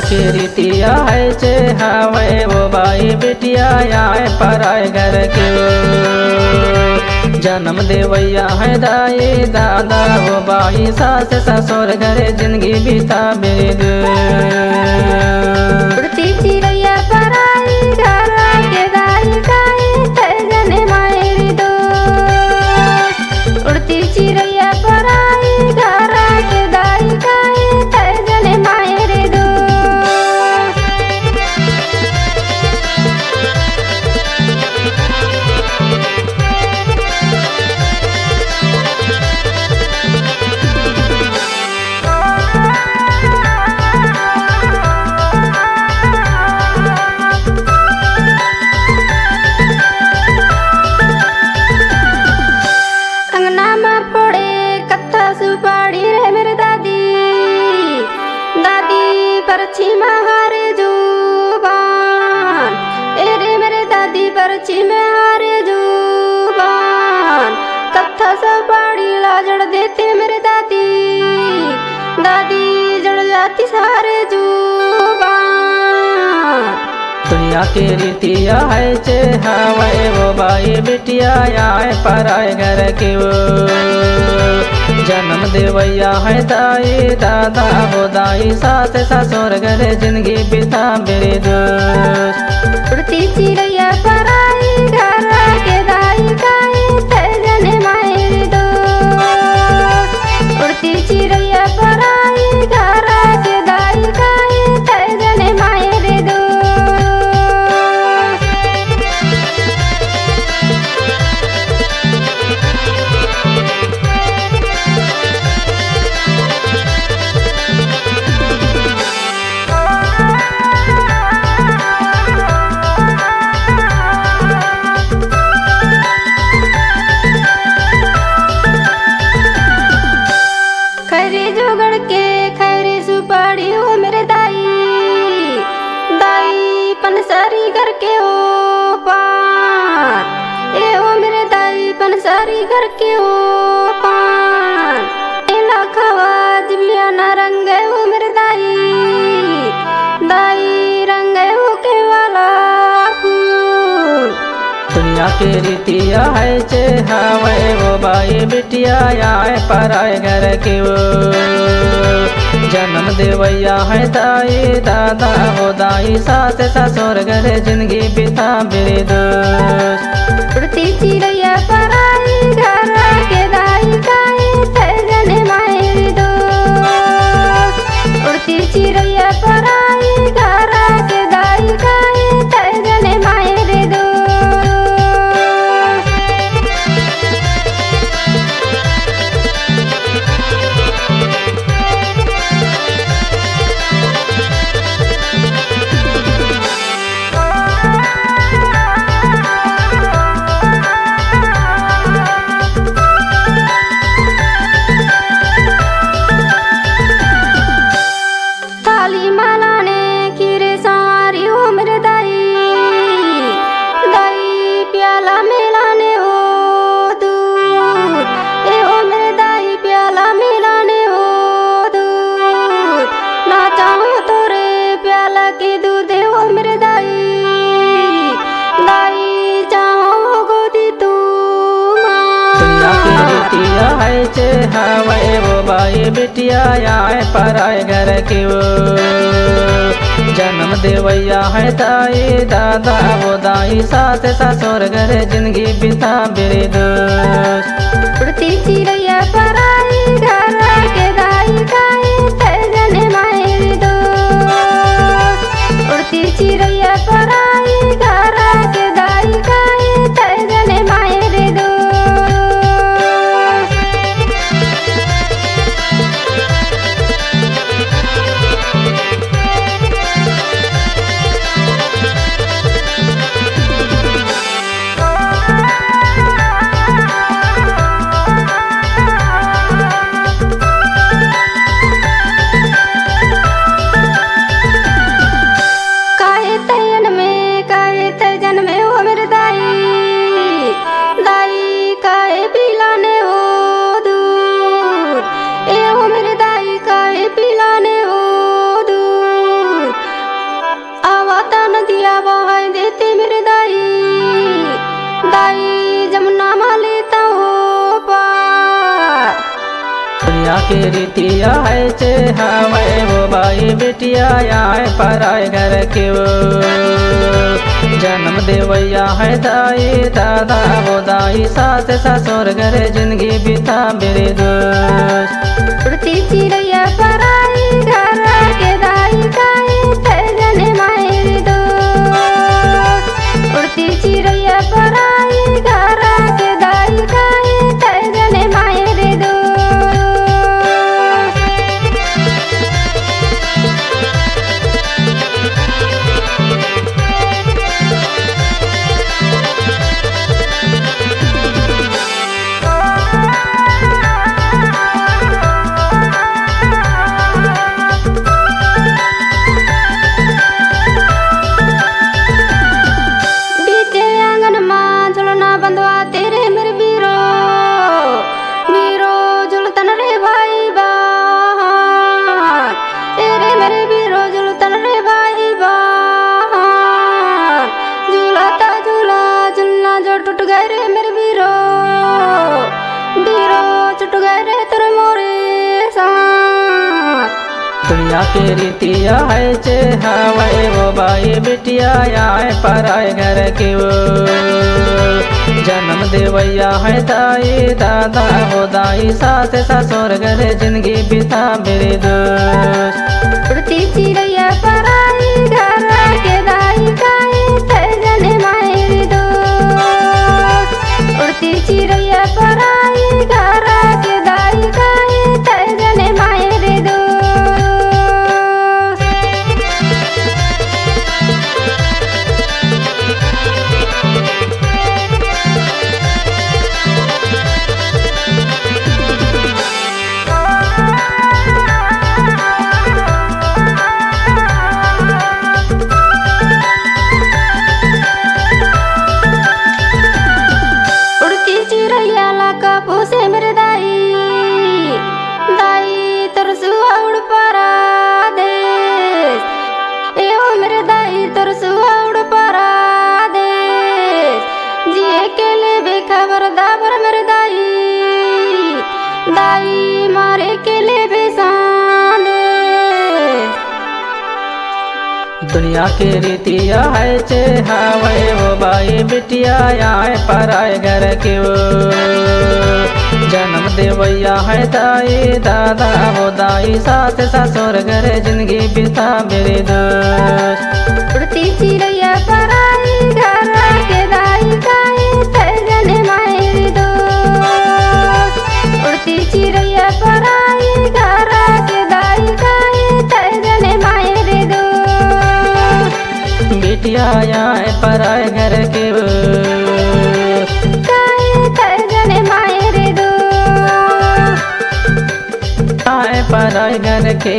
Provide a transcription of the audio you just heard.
के रीतिया है चे हवे वो बाई बिटिया आए पराए घर के जन्म देवैया है दाई दादा वो बाई सास ससुर घरे जिंदगी बीता बेद उड़ती चिड़ैया पराई घर के दाई काई तजने मायरी दो उड़ती चिड़ैया पराई घर के दाई काई तजने मायरी दो परछी महारे जुबान एरे मेरे दादी परछी में हारे जुबान कत्था सब बाड़ी लाजड़ देते मेरे दादी दादी जड़ जाती सारे जुबान दुनिया के रीतिया है चे हवे वो बाई बिटिया आए पराए घर के वो जन्म देवैया है दाई दादा वो दाई सास ससुर घरे जिंदगी बिता मेरे दोस्त उड़ती चिड़ैया पराई घर के दाई काई तजने मायरी दो उड़ती चिड़ैया पराई घर के दाई काई तजने मायरी दो खैरी जोगड़ के खैरी सुपाड़ी हो मेरे दाई दाई पनसारी घर के हो पान ए हो मेरे दाई पनसारी घर के हो पान एला खवाज बिया ना रंग हो मेरे दाई दाई रंग हो के वाला फूल दुनिया के रीतिया है चे हवे वो बाई बिटिया आए पराए घर के वो जन्म देवैया है दाई दादा वो दाई सास ससुर घरे जिंदगी बिता मेरे दोस्त उड़ती चिड़ैया पराई घर के दाई काई तजने मायरी दो उड़ती चिड़ैया पराई घर के दाई काई तजने मायरी दो थाली माला ने खीरे सारी हो मेरे दाई दाई प्याला मिलाने हो दूध ए हो मेरे दाई प्याला मिलाने हो दूध ना चाहो तो रे प्याला के दूध हो मेरे दाई दाई चाहो गोदी तू दुनिया की रीतिया है चे हवे वो बाई बिटिया आए पराए घर के वो जन्म देवैया है दाई दादा वो दाई सास ससुर घरे जिंदगी बिता मेरे दोस्त उड़ती चिड़ैया पराई घर के दाई काई तजने मायरी दो उड़ती चिड़ैया पराई घर के दाई काई तजने मायरी दो के रीतिया है चे हवे वो बाई बिटिया आए पराए घर के वो जन्म देवैया है दाई दादा वो दाई सास ससुर घर जिंदगी बिता मेरे दोस्त। उड़ती चिड़ैया पराई घर के दाई काई थे जने मायरे दोस्त। उड़ती चिड़ैया पराई घर के दाई काई थे जने मायरे दोस्त। टूट गए रे मेरे बीरो बीरो टूट गए रे तेरे मोरे साथ। दुनिया के रीतिया है चे हवे वो बाई बिटिया आए पराए घर के वो जन्म देवैया है दाई दादा वो दाई सास ससुर घर जिंदगी बिता मेरे दोस्त। उड़ती चिड़ैया पराई घर के दाई काई थे जने मायरे दोस्त। उड़ती चिड़ैया पराई घर के दाई काई थे जने मायरे दोस्त। दाई मारे के ले बेसान। दुनिया के रीतिया है चे हवे वो बाई बिटिया आए पराए घर के वो जन्म देवैया है दाई दादा वो दाई सास ससुर घर जिंदगी बिता मेरे दोस्त। उड़ती चिड़ैया पराई घर के दाई काई थे जने मायरे दोस्त। उड़ती चिड़ैया पराई घर के दाई काई थे जने मायरे दोस्त। बिटिया आए पराए घर के वो काई थे जने मायरे दोस्त। आए पराए घर के